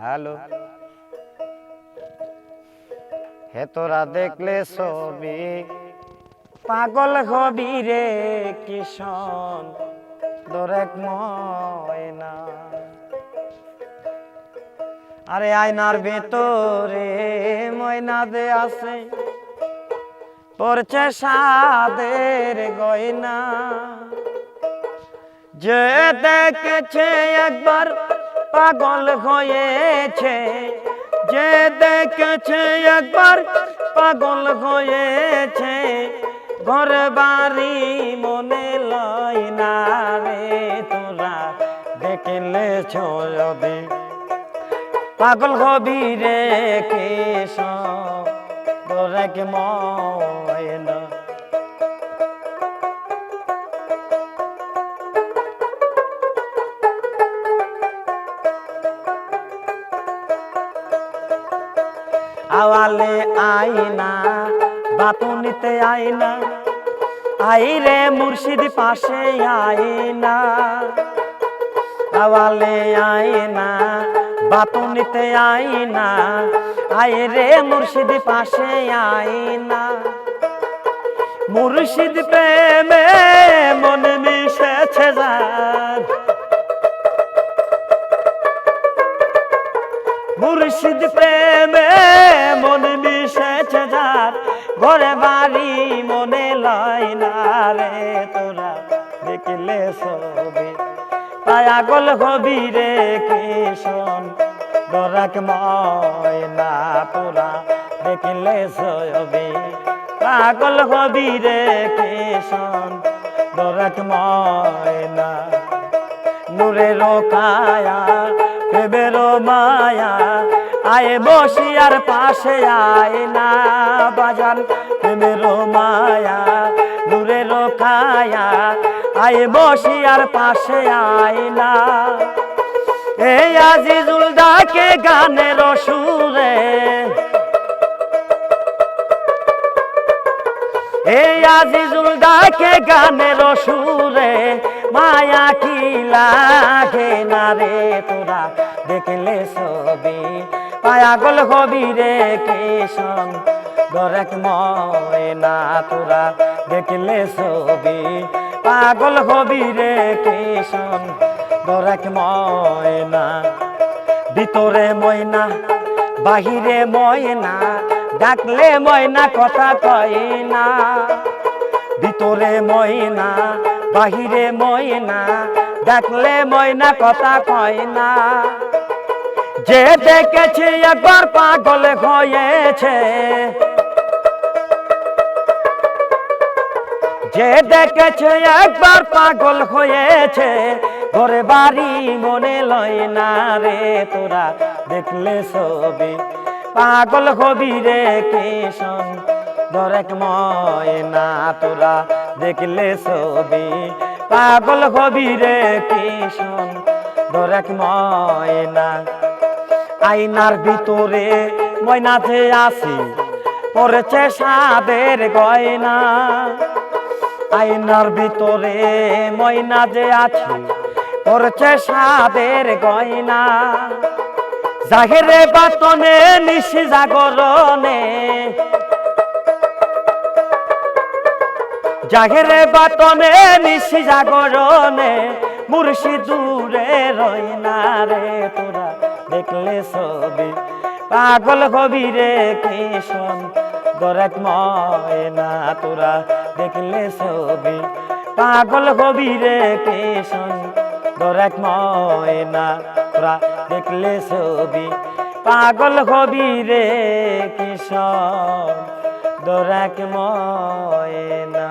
Hello হে তোরা দেখলে ছবি পাগল হবি রে কিশন দরেক ময়না আরে আয়নার ভেতরে ময়না দে আছে পড়ছে সাদের গয়না যে দেখেছে একবার পাগল হয়েছে যে দেখেছে একবার পাগল হয়েছে ঘর বাড়ি মনে লয় না রে তোরা দেখলে যদি পাগল হবি রে কৃষ্ণ তোরা কে ময়না আওয়ালে আইনা বাতুনিতে আইনা আই রে মুর্শিদ পাশে আইনা আওয়ালে আইনা বাতুনিতে আইনা আই রে মুর্শিদ পাশে আইনা মুর্শিদ প্রেমে মন মিশেছে যার মুর্শিদ প্রেমে মন মিশেছে যার ঘরে বাড়ি মনে লয় না রে তোরা দেখলে ছবি পাগল হবি রে কৃষ্ণ দরাক ময়না তোরা দেখলে ছবি পাগল হবি রে কৃষ্ণ দরাক ময়না নূরের কায়া প্রেমের মায়া আয় বসিয়ার পাশে আয় না বাজান প্রেমের মায়া নূরের কায়া আয় বসিয়ার পাশে আয় না এই আজিজুল ডাকে গানের সুরে এই আজিজুল ডাকে গানের সুরে মায়া কি লাগে না রে তোরা দেখলে ছবি পাগল হবি রে কৃষ্ণ দরেক ময়না তোরা দেখলে ছবি পাগল হবি রে কৃষ্ণ দরেক ময়না ভিতরে ময়না বাহিরে ময়না ডাকলে ময়না কথা কয় না ভিতরে ময়না বাহিরে ময়না ডাকলে ময়না কথা কয় না যে দেখেছে একবার পাগল হয়েছে যে দেখেছে একবার পাগল হয়েছে ঘরে বাড়ি মনে লয় না রে তোরা দেখলে ছবি পাগল হবি রে কৃষ্ণ দরেক ময়না তোরা দেখলে ছবি পাগল হবি রে কৃষ্ণ দরেক ময়না আয়নার ভিতরে ময়নাতে আসি পড়েছে সাদের গয়না আয়নার ভিতরে ময়না যে আছে পড়েছে সাদের গয়না জাগরে বাতনে নিশি জাগরণে জাগরে বাতনে নিশি জাগরণে মুর্শিদ দূরে রয় না রে তোরা দেখলে ছবি পাগল হবি রে কৃষ্ণ দরেক ময়না তোরা দেখলে ছবি পাগল হবি রে কৃষ্ণ দরেক ময়না তোরা দেখলে ছবি পাগল হবি রে কৃষ্ণ দরেক ময়না।